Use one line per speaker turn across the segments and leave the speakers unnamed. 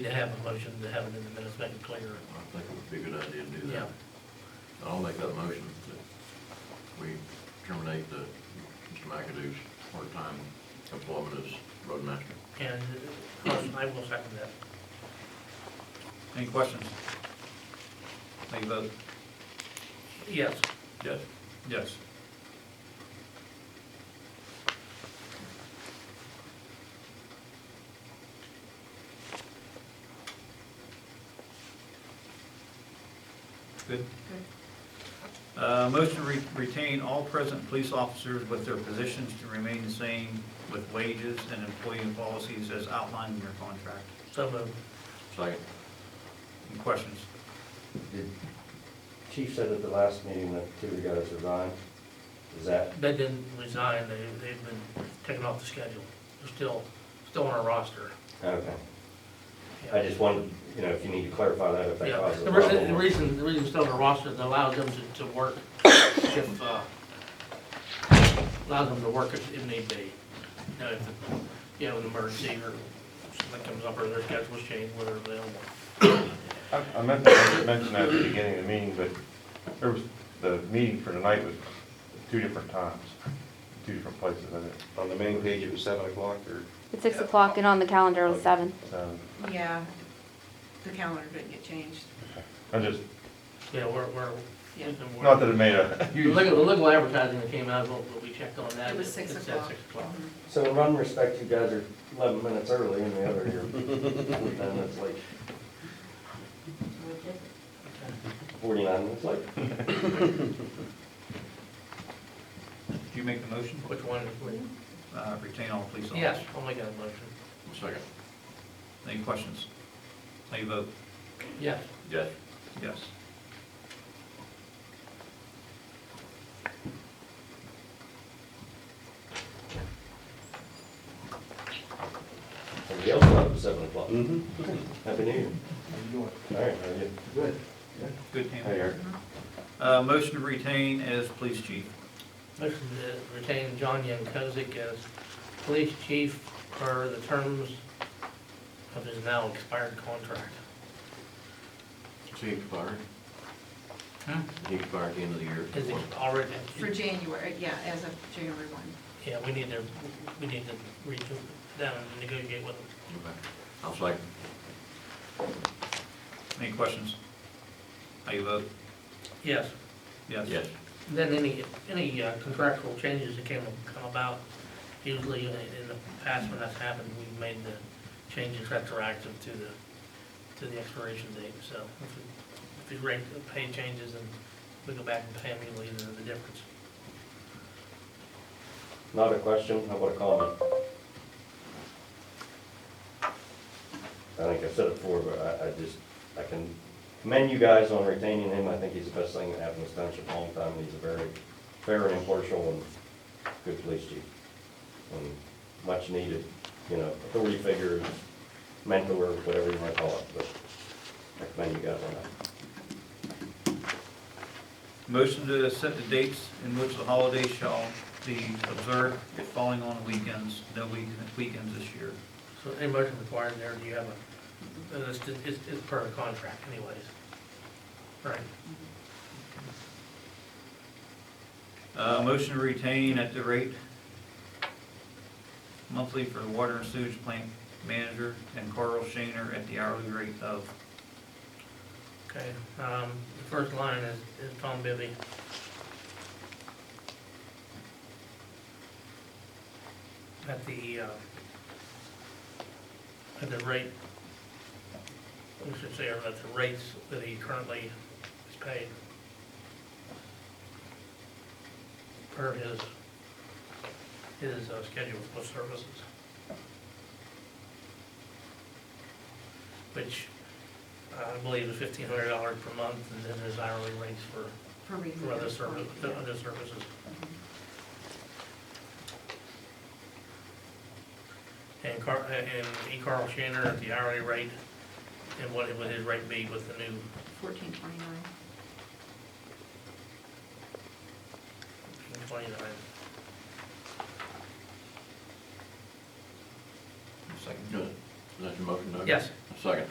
To have a motion to have it in the minutes, make it clear.
I think it would be a good idea to do
Yeah.
that. I'll make that motion that we terminate Mr. McAdoo's part-time employment as roadmaster.
And I will second that.
Any questions? How you vote?
Yes.
Yes.
Yes. Good. Motion to retain all present police officers with their positions to remain the same with wages and employee policies as outlined in your contract.
So moved.
Second.
Any questions?
Did Chief said at the last meeting that two of the guys resigned? Is that,
They didn't resign, they've been taken off the schedule. They're still on our roster.
okay. I just wanted, if you need to clarify that, if that
Yeah,
causes a
the
problem.
reason still on the roster, it allows them to work if, allows them to work if need be. If, an emergency or something comes up or their schedule's changed, whether they're available.
I meant to mention that at the beginning of the meeting, but there was, the meeting for tonight was 2 different times, 2 different places, I think.
On the main page, it was 7 o'clock, or?
It's 6 o'clock and on the calendar it was 7.
So,
Yeah, the calendar didn't get changed.
I just,
Yeah, we're
Yeah.
not that it made a
The
huge,
legal advertising that came out, what we checked on that.
It was 6
it said
o'clock.
6 o'clock.
Mhm.
So in one respect, you guys are 11 minutes early, and the other, you're 49 minutes late. 49 minutes late.
Did you make the motion?
Which one?
Retain all police officers?
Yes, I'll make that motion.
Second.
Any questions? How you vote?
Yes.
Yes.
Yes.
Somebody else got up at 7 o'clock. Happy New Year. All right, how are you? Good.
Good,
Hey,
Tammy.
Eric.
Motion to retain as police chief.
Motion to retain John Yankovic as police chief per the terms of his now expired contract.
Is he expired?
Hmm?
He expired at the end of the year.
Is it already?
For January, yeah, as of January 1.
Yeah, we need to reach down and negotiate with him.
Okay. I'll second.
Any questions? How you vote?
Yes.
Yes.
Yes.
Then any contractual changes that come about, usually in the past when that's happened, we've made the changes retroactive to the expiration date. So if the rate of pay changes, and we go back and pay them, usually the difference.
Not a question, how about a comment? I think I've said it before, but I can commend you guys on retaining him. I think he's the best thing that happened in this township in a long time. He's a very fair and impartial and good police chief. And much needed, authority figure, mentor, whatever you want to call it, but I commend you guys on that.
Motion to set the dates in which the holidays shall be observed, if falling on weekends, no weekends this year.
So any motion required there, do you have it's per the contract anyways. Right.
Motion to retain at the rate monthly for the water and sewage plant manager and Carl Shaner at the hourly rate of.
Okay, the first line is Tom Bibby. At the rate, we should say, or at the rates that he currently is paid per his schedule of services, which I believe is $1,500 per month, and then there's hourly rates for other services. And Carl Shanner at the hourly rate, and what would his rate be with the new?
$14.29.
29.
Second.
Good. Is that your motion, Doug?
Yes.
A second.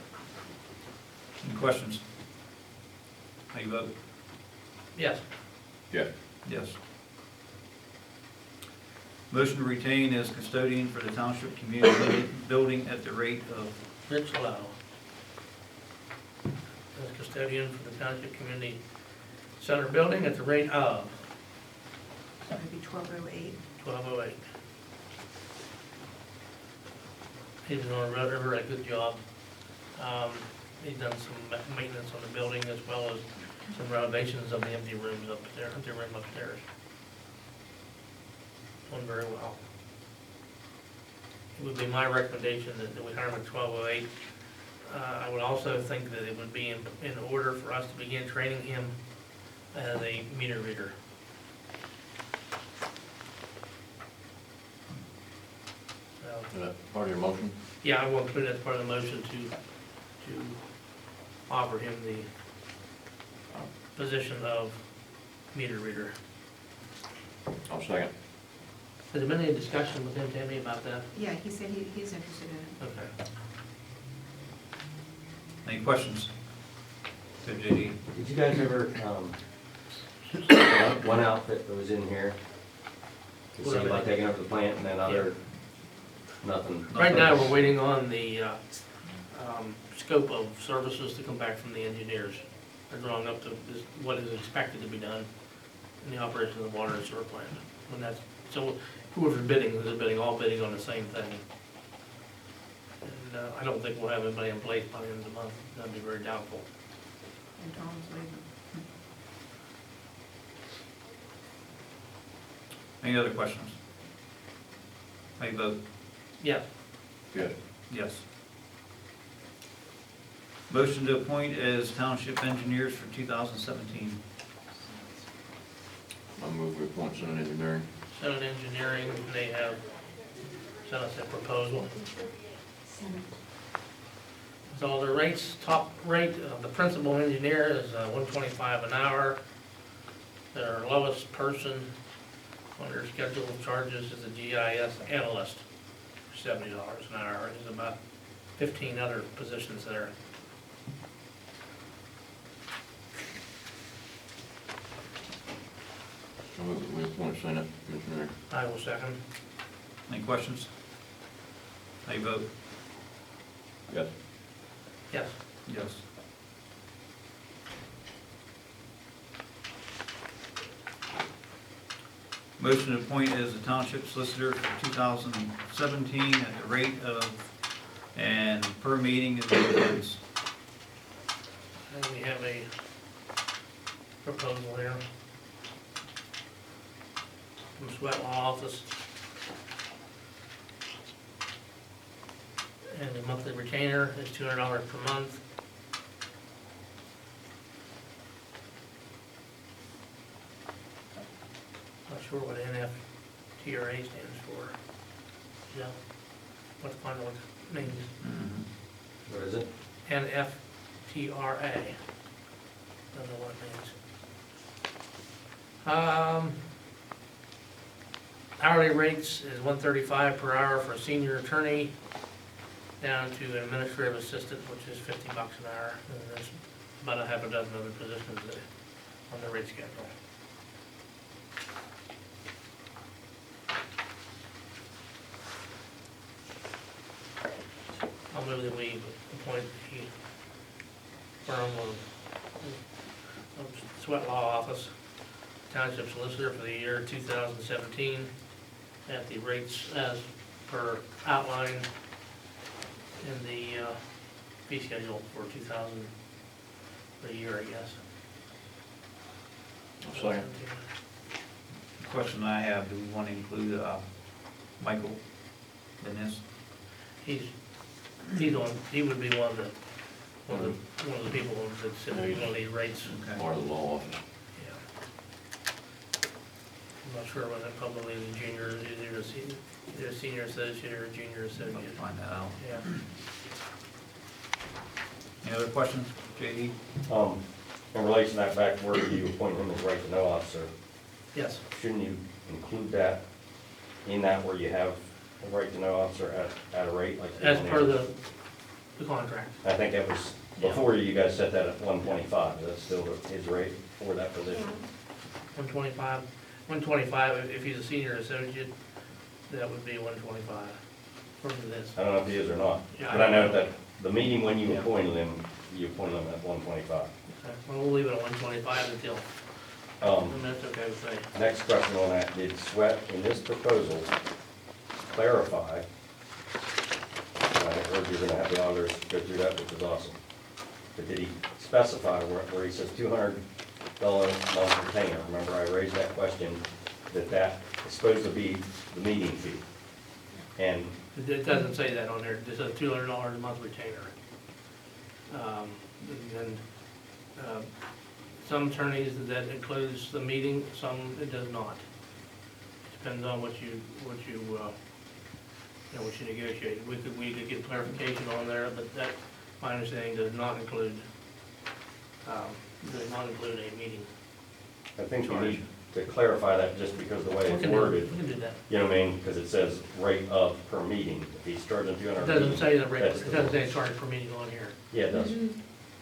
Any questions? How you vote?
Yes.
Yes.
Yes. Motion to retain as custodian for the township community building at the rate of,
Rich Lau. As custodian for the Township Community Center building at the rate of
Maybe 12:08.
$12.08. He's doing a very good job. He's done some maintenance on the building as well as some renovations of the empty rooms up there, empty room upstairs. Done very well. It would be my recommendation that we hire him at 12:08. I would also think that it would be in order for us to begin training him as a meter reader.
Is that part of your motion?
Yeah, I will put it as part of the motion to offer him the position of meter reader.
I'll second.
Has there been any discussion with him, Tammy, about that?
Yeah, he said he's interested in it.
Okay.
any questions? To JD?
Did you guys ever, one outfit that was in here, to see about taking over the plant, and then other, nothing?
Right now, we're waiting on the scope of services to come back from the engineers. They're drawing up to what is expected to be done in the operation of the water and sewer plant. When that's, so whoever's bidding, is all bidding on the same thing. And I don't think we'll have anybody in place by the end of the month. That'd be very doubtful.
And Tom's leaving.
Any other questions? How you vote?
Yes.
Yes.
Yes. Motion to appoint as township engineers for 2017.
I move we appoint Senate Engineering.
Senate Engineering, they have sent us a proposal. So the rates, top rate of the principal engineer is $125 an hour. Their lowest person on their schedule of charges is a GIS analyst, for $70 an hour. There's about 15 other positions there.
I move that we appoint Senate Engineering.
I will second.
Any questions? How you vote?
Yes.
Yes.
Yes. Motion to appoint as the township solicitor for 2017 at the rate of, and per meeting is depends.
And we have a proposal here from Sweat Law Office. And the monthly retainer is $200 per month. Not sure what NFTRA stands for. Yeah, what the final name is?
What is it?
NFTRA. Don't know what it means. Hourly rates is $135 per hour for a senior attorney, down to an administrative assistant, which is $50 an hour. And there's about a half a dozen other positions that on the rate schedule. I'll move that we appoint the firm of Sweat Law Office, Township Solicitor for the year 2017 at the rates as per outlined in the fee schedule for 2000, the year, I guess.
I'll second.
The question I have, do we want to include Michael in this?
He would be one of the people that's in one of these rates.
Okay.
Part of the law office.
Yeah. I'm not sure whether probably the junior, either a senior associate or a junior
I'll
associate.
find that out.
Yeah.
Any other questions, JD?
In relation to that back where you appoint him as right to know officer,
Yes.
shouldn't you include that in that where you have a right to know officer at a rate like?
As per the the contract.
I think that was, before you guys set that at 125, that's still his rate for that position.
125, if he's a senior associate, that would be 125 for this.
I don't know if he is or not,
Yeah,
but I
I
know
know.
that the meeting when you
Yeah.
appointed him, you appointed him at 125.
Okay, well, we'll leave it at 125 until, and that's okay with me.
Next question on that, did Sweat in this proposal clarify, I heard you're gonna have the auditors go through that, which is awesome, but did he specify where he says $200 month retainer? Remember I raised that question, that is supposed to be the meeting fee. And
It doesn't say that on there, it says $200 a month retainer. And some attorneys, that includes the meeting, some it does not. Depends on what you negotiate. We could get clarification on there, but that, my understanding, does not include a meeting.
I think we need to clarify that just because the way
We
it's
can do-
worded.
We can do that.
You know what I mean? Because it says rate of per meeting. If he's charging
It
200.
doesn't say the rate,
that's
it
the-
doesn't say charge per meeting on here.
Yeah, it does.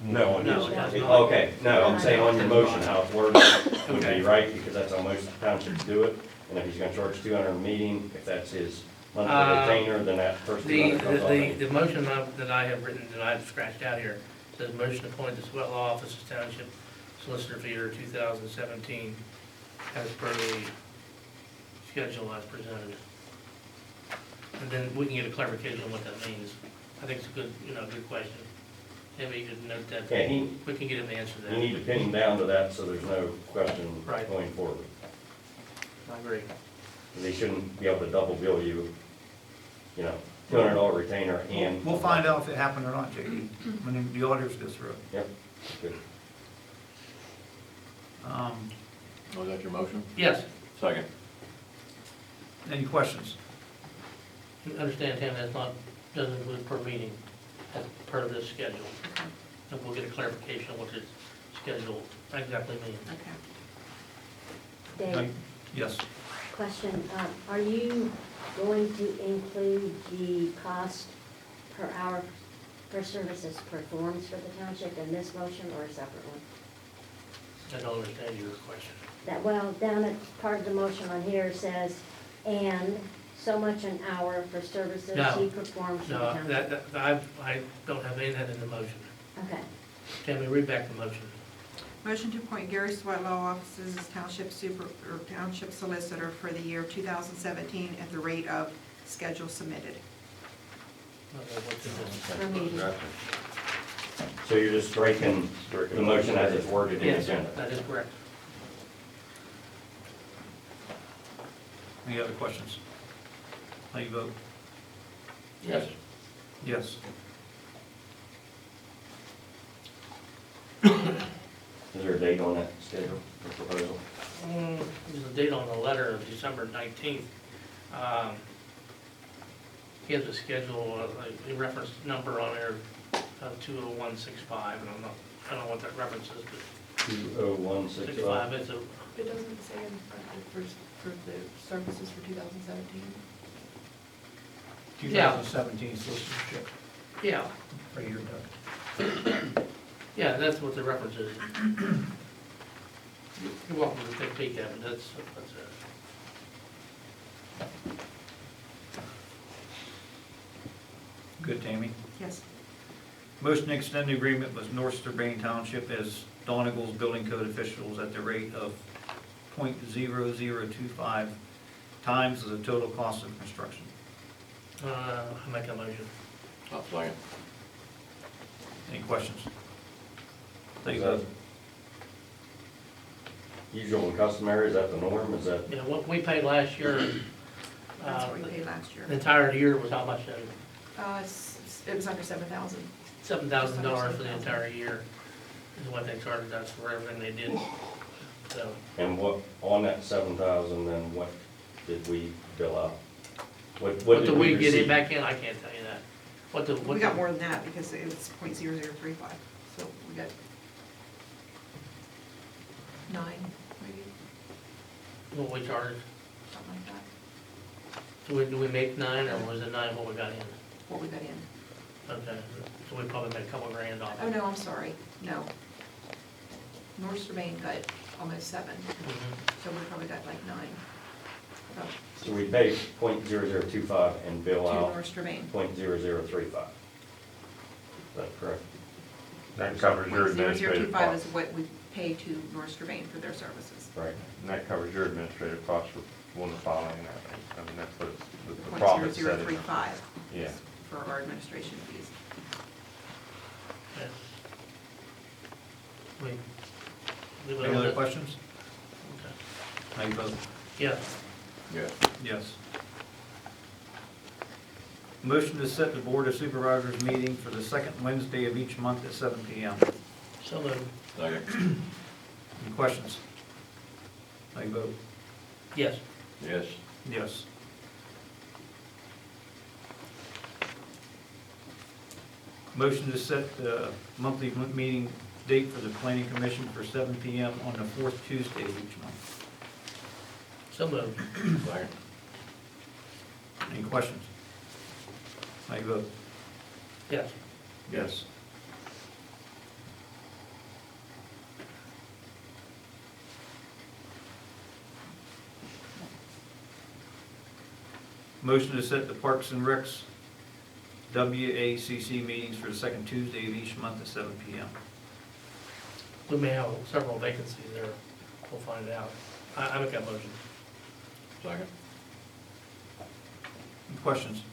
No,
No, it does not.
Okay, no, I'm saying on your motion, how it's worded would
Okay.
be right, because that's how most townships do it. And if he's gonna charge 200 a meeting, if that's his monthly retainer, then that first
The,
200 comes off.
the motion that I have written, that I've scratched out here, says motion to appoint the Sweat Law Office as Township Solicitor for year 2017 as per the schedule as presented. And then we can get a clarification on what that means. I think it's a good, good question. Maybe you could note that.
Yeah,
We can get him to answer that.
You need to pin him down to that so there's no question
Right.
going forward.
I agree.
'Cause he shouldn't be able to double bill you, $200 retainer and.
We'll find out if it happened or not, JD, when the auditors go through it.
Yep, good.
Was that your motion?
Yes,
Second.
Any questions?
you understand, Tim, that's not, doesn't include per meeting, as part of this schedule. And we'll get a clarification on what this schedule exactly means.
Okay.
Dave,
Yes.
question, are you going to include the cost per hour for services performed for the township in this motion or a separate one?
I don't understand your question.
That, well, down at part of the motion on here says, and so much an hour for services
No.
he performs for the
No,
township.
I don't have any of that in the motion.
Okay.
Tammy, read back the motion.
Motion to appoint Gary Sweat Law Offices as Township Solicitor for the year 2017 at the rate of schedule submitted.
I don't know what's in this.
Per meeting.
So you're just striking the motion as it's worded in the
Yes,
agenda?
that is correct.
Any other questions? How you vote?
Yes.
Yes.
Is there a date on that schedule, the proposal?
There's a date on the letter of December 19th. He has a schedule, a reference number on there of 20165, and I don't know what that reference is, but
20165?
65, it's a,
It doesn't say in front for the services for 2017.
Yeah.
2017 solicitorship
yeah,
for your note.
yeah, that's what the reference is. You're welcome to take a peek at it, that's it.
Good, Tammy.
Yes.
Motion to extend the agreement with North Strabane Township as Donegal's building code officials at the rate of .0025 times the total cost of construction.
I make a motion.
I'll second.
Any questions? How you
Is that
vote?
Usual and customary, is that the norm, is that?
Yeah, what we paid last year,
That's what we paid last year.
the entire year was how much,
It was under 7,000.
$7,000 for the entire year is what they charged us for everything they did. So,
And what, on that 7,000, then what did we bill out?
what
did
do we get
receive?
it back in? I can't tell you that. What
We got more than that because it was .0035, so we got
9, maybe,
What we charged?
something like that,
Do we make 9 or was it 9 what we got in?
what we got in.
Okay, so we probably made a couple grand off
Oh,
it.
no, I'm sorry, no. North Main got almost 7,
Mhm.
so we probably got like 9. Oh,
So we pay .0025 and bill
to
out
North Main.
.0035. Is that correct?
That covers your administrative
0025
costs.
is what we pay to North Main for their services.
Right.
And that covers your administrative costs for one of the filing. I mean, that's what it's, the
Point
profit
zero
setting.
035
Yeah.
for our administration fees.
Okay. We leave it
Any
on
other
that?
questions?
Okay.
How you vote?
Yes.
Yes.
Yes. Motion to set the Board of Supervisors meeting for the second Wednesday of each month at 7 PM.
So moved.
Second.
Any questions? How you vote?
Yes.
Yes.
Yes. Motion to set the monthly meeting date for the Planning Commission for 7 PM on the fourth Tuesday of each month.
So moved.
Second.
Any questions? How you vote?
Yes.
Yes. Motion to set the Parks and Recs WACC meetings for the second Tuesday of each month at 7 PM.
We may have several vacancies there. We'll find out. I make that motion.
Second.
Any questions?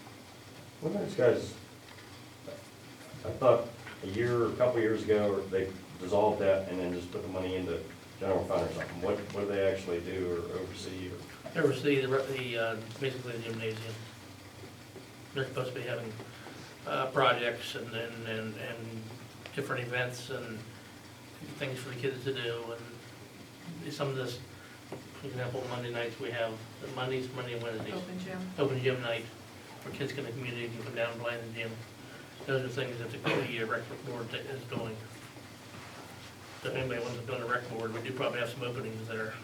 Well, those guys, I thought a couple years ago, they dissolved that and then just put the money into general fund or something. What do they actually do or oversee? Or
Oversee basically the gymnasium. They're supposed to be having projects and different events and things for the kids to do. And some of this, for example, Monday nights, we have Monday and Wednesdays,
Open gym.
open gym night, where kids in the community can come down and play in the gym. Those are things that the rec board is doing. So if anybody wants to go on the rec board, we do probably have some openings there.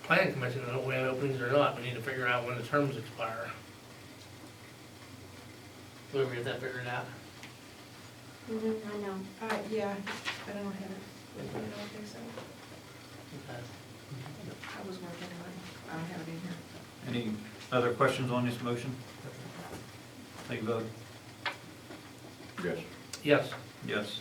Planning commission, I don't know if we have openings or not, we need to figure out when the terms expire. Will we get that figured out?
I know.
Yeah, I don't have it. I don't think so.
Okay.
I was working on it. I don't have it in here.
Any other questions on this motion? How you vote?
Yes.
Yes.
Yes.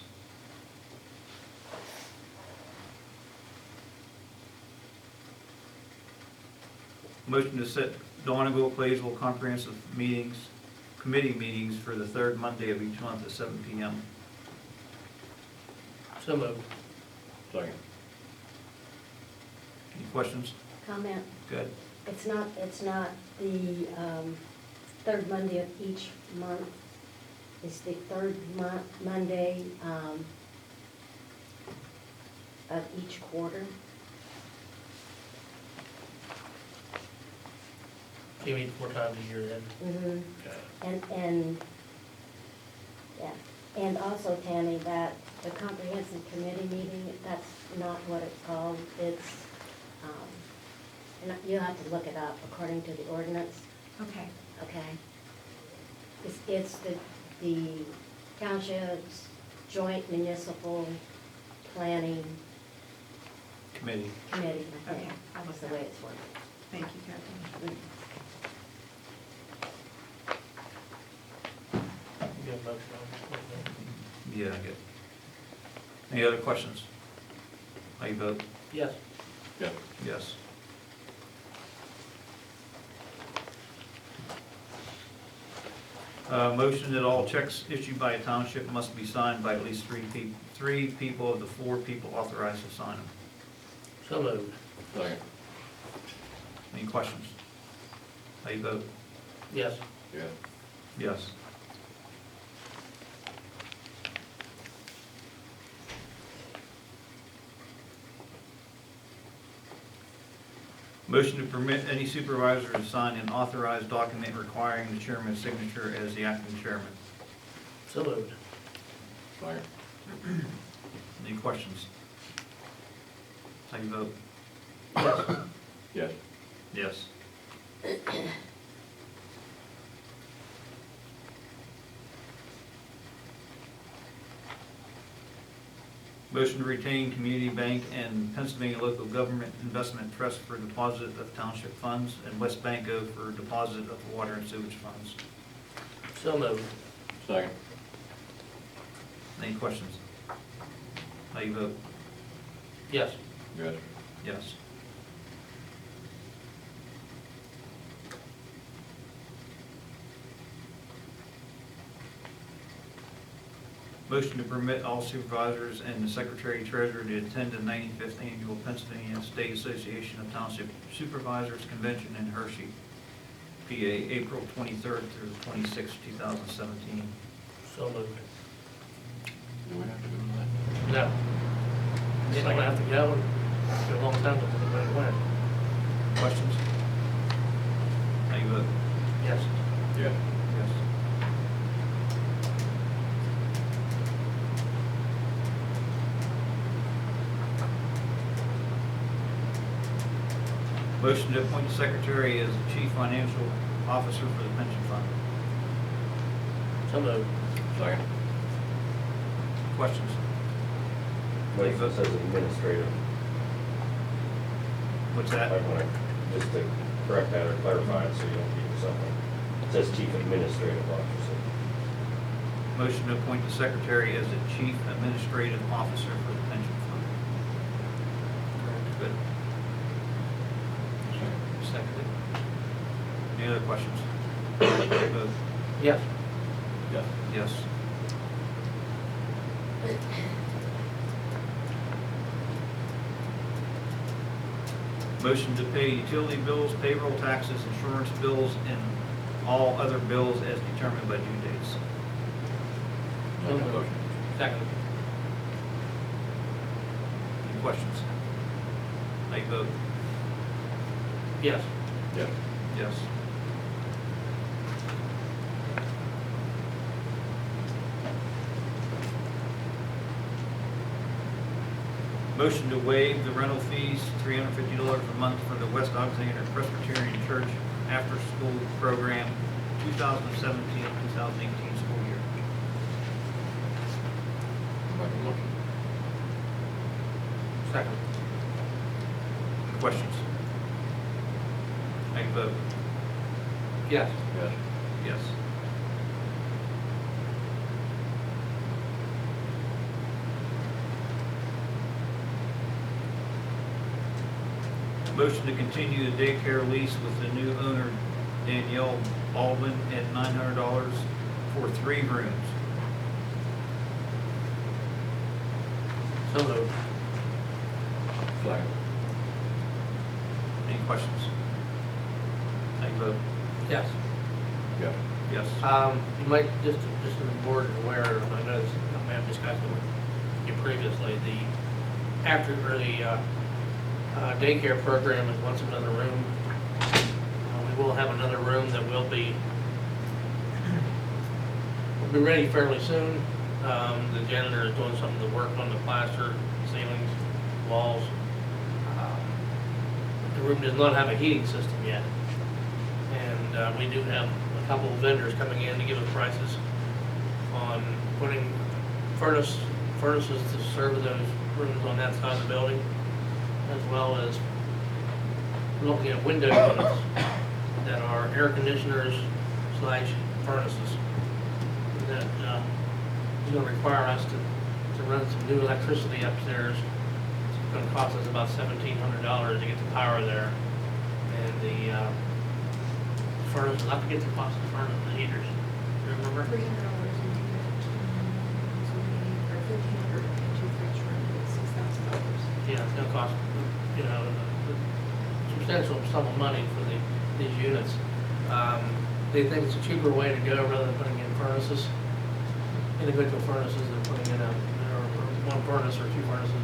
Motion to set Donegal, Claysville comprehensive meetings, committee meetings for the third Monday of each month at 7 PM.
So moved.
Second.
Any questions?
Comment.
Good.
It's not the third Monday of each month. It's the third Monday of each quarter.
You meet 4 times a year then?
Mhm.
Okay.
And, yeah, and also Tammy, that the comprehensive committee meeting, that's not what it's called. It's, and you'll have to look it up according to the ordinance,
Okay.
okay? It's the township's joint municipal planning
Committee.
committee, I think.
Okay, I'll look
That's the
that
way
up.
it's worded.
Thank you, Kathy.
You have a motion on it?
Yeah, good. Any other questions? How you vote?
Yes.
Yes.
Yes. Motion that all checks issued by a township must be signed by at least three people of the 4 people authorized to sign them.
So moved.
Second.
Any questions? How you vote?
Yes.
Yes.
Yes. Motion to permit any supervisor to sign an authorized document requiring the chairman's signature as the acting chairman.
So moved.
Second.
Any questions? How you vote?
Yes.
Yes.
Yes. Motion to retain Community Bank and Pennsylvania Local Government Investment Trust for deposit of township funds, and West Banco for deposit of water and sewage funds.
So moved.
Second.
Any questions? How you vote?
Yes.
Yes.
Yes. Motion to permit all supervisors and the secretary treasurer to attend the 95th Annual Pennsylvania State Association of Township Supervisors Convention in Hershey, PA, April 23rd through the 26th, 2017.
So moved.
Do we have to do that?
No. They don't have to go, and it's a long time before anybody went.
Questions? How you vote?
Yes.
Yes.
Yes. Motion to appoint the secretary as the chief financial officer for the pension fund.
So moved.
Second.
Questions?
Motion says administrative.
What's
I
that?
want to, just to correct that or clarify it so you don't keep something. It says chief administrative officer.
Motion to appoint the secretary as the chief administrative officer for the pension fund. Good. Seconded. Any other questions? Vote.
Yes.
Yes.
Yes. Motion to pay utility bills, payroll taxes, insurance bills, and all other bills as determined by due dates.
So moved. Second.
Any questions? How you vote?
Yes.
Yes.
Yes. Motion to waive the rental fees, $350 per month for the West Alexander Presbyterian Church after-school program, 2017-2018 school year.
Make a motion.
Second.
Questions? How you vote?
Yes.
Yes.
Yes. Motion to continue the daycare lease with the new owner, Danielle Baldwin, at $900 for 3 rooms.
So moved.
Second.
Any questions? How you vote?
Yes.
Yes.
Yes.
You might, just so the board is aware, I know this, I may have discussed it with you previously, the after, or the daycare program is once another room. We will have another room that will be ready fairly soon. The janitor is doing some of the work on the plaster, ceilings, walls. The room does not have a heating system yet. And we do have a couple of vendors coming in to give us prices on putting furnaces to serve those rooms on that side of the building, as well as looking at window units that are air conditioners / furnaces. That is going to require us to run some new electricity upstairs. It's going to cost us about $1,700 to get the power there. And the furnace, not to get the cost of the furnace, the heaters, remember?
$300 or $1,500 into each room, it's $6,000.
Yeah, it's gonna cost, a substantial sum of money for these units. They think it's a cheaper way to go rather than putting in furnaces, individual furnaces, than putting in one furnace or 2 furnaces,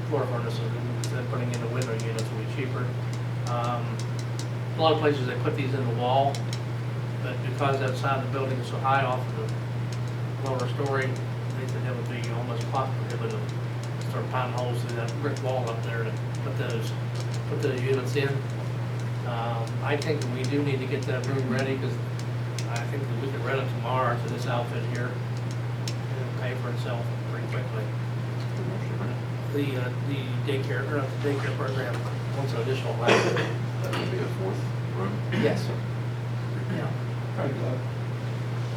4 furnaces, instead of putting in the window units will be cheaper. A lot of places they put these in the wall, but because that side of the building is so high off of the lower story, they said it would be almost cost prohibitive to start pounding holes through that brick wall up there to put those units in. I think that we do need to get that room ready, because I think that we could rent it tomorrow to this outfit here and pay for itself pretty quickly. the daycare, or not the daycare program wants an additional lab.
That would be a fourth room.
Yes. Yeah,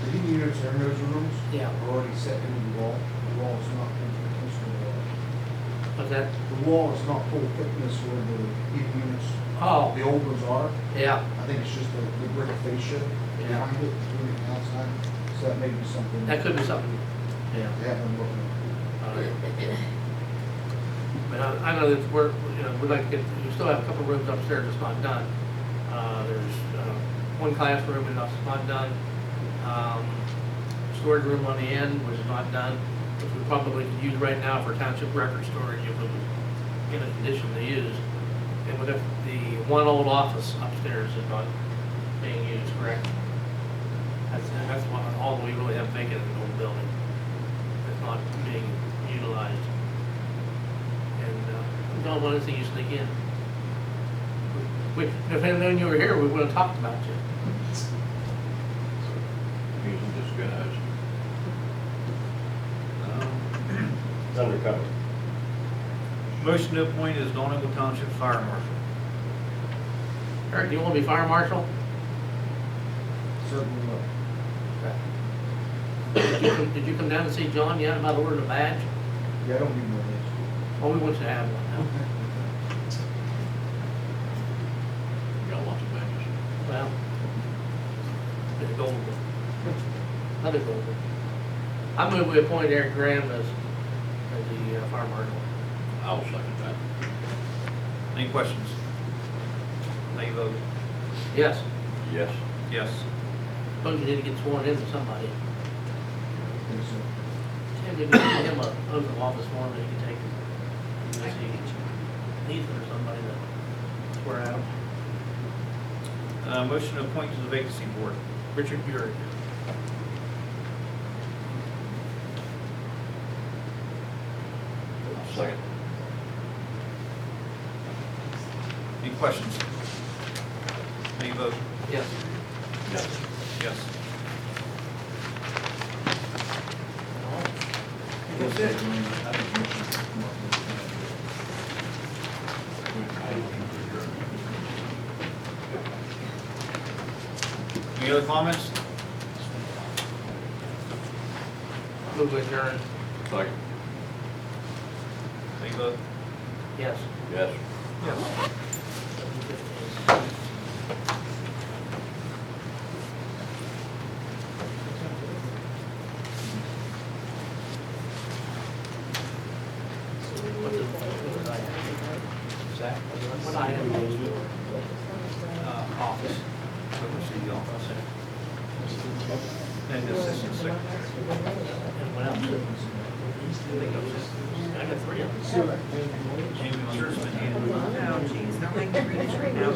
The heating units are in those rooms.
yeah.
Are already set into the wall. The wall is not full thickness for the wall.
What's that?
The wall is not full thickness where the heating units,
Oh,
the old ones are.
yeah,
I think it's just the brick fascia
Yeah.
behind it, between the outside. So that may be something.
that could be something, yeah.
They haven't looked at.
But I know that we'd like to get, we still have a couple rooms upstairs that's not done. There's one classroom and that's not done. Storage room on the end, which is not done, which we probably could use right now for township record storage if it was in a condition to use. And with the one old office upstairs is not being used, correct? That's all we really have vacant in the old building. It's not being utilized. And we don't want anything you sneak in. If I'd known you were here, we would have talked about you.
Using disguise.
It's undercover.
Motion to appoint as Donegal Township Fire Marshal.
Eric, do you want to be fire marshal?
Certainly will.
Did you come down and see John yet about ordering a badge?
Yeah, I don't need more of
Well, we want you to have one now.
Got lots of badges.
Well, it's a gold one. Another gold one. I move we appoint Eric Graham as the fire marshal.
I'll second that.
Any questions? How you vote?
Yes.
Yes.
Yes.
Suppose you need to get sworn in to somebody.
Yes, sir.
Can you give him a oath of office form that he can take? You see Ethan or somebody to swear out.
Motion to appoint to the vacancy board.
Richard Buick.
Second.
Any questions? How you vote?
Yes.
Yes.
Yes.
That's it.
Any other comments?
Move adjourned.
Second.
How you vote?
Yes.
Yes.
Yes.
What I have.
Office. City office. And assistant secretary.
And what else? I got three of them.
Jamie Munderson and,
Oh, geez, don't make me read it right now.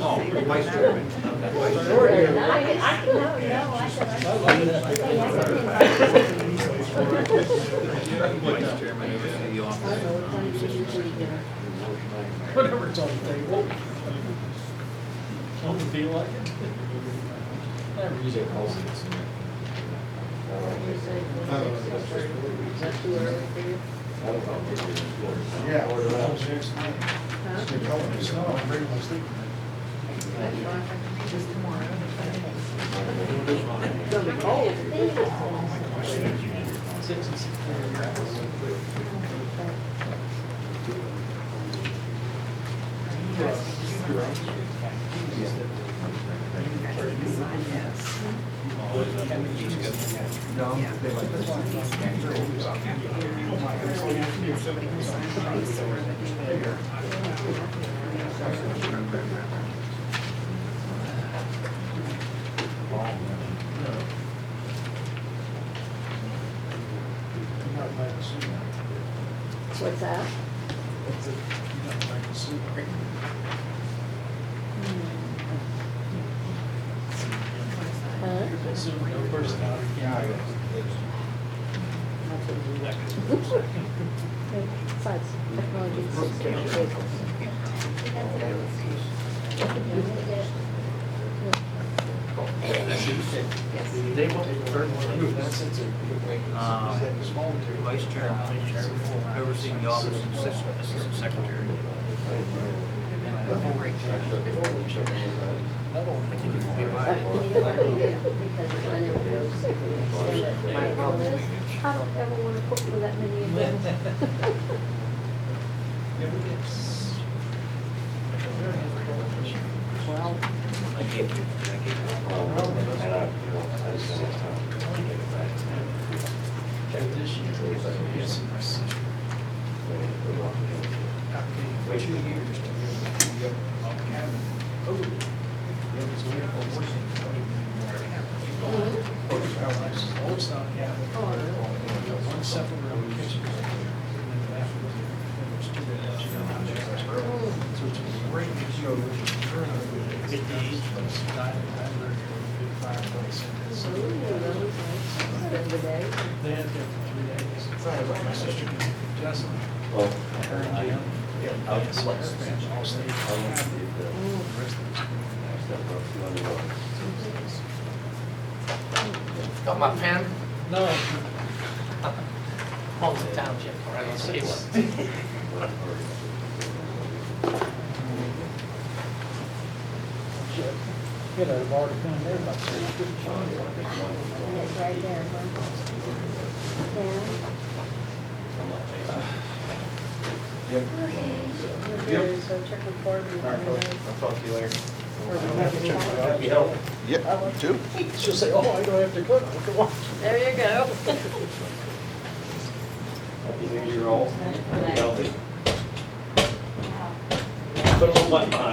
oh, vice chairman. Vice chairman oversee the office.
Whatever it's on the table. Don't feel like it. Never use it.
Yeah.
It's good color. It's not, I'm very much sleeping.
Just tomorrow.
Six and six.
No, they like this one.
What's that? Huh? Besides technology,
They want to start one.
it's a small material.
Vice Chairman, overseeing the office of Assistant Secretary.
Not only
Because I never go spend it my office.
I don't ever want to cook for that many of them.
Well,
I gave you, I gave you.
And I just don't have time.
this year, yes, for 2 years, to get on cabin. Oh, yeah, it's weird, but working. Oh, it's not cabin. One separate room, kitchen. And then the bathroom. And there's 2 bedrooms. So it's a great mix of
Get these.
dining, big fireplace.
Spend the day.
They had there for 3 days. My sister, Justin,
Well,
her and Jim, yeah,
I'll
dance,
let-
Spanish, all state.
I'll let
The
you do that.
rest of it's
Step up, 200 bucks.
Got my pen?
No.
Holmes Township, all right, let's see what.
Get a bar to come there about 6:50.
and it's right there, huh? Yeah.
Okay, so check with Barb and let me know.
I'll talk to you later.
Happy help.
Yeah,
Too. She'll say, oh, I don't have to cook, I can watch.
there you go.
Happy New Year all.
Right.
Healthy. Put a little money behind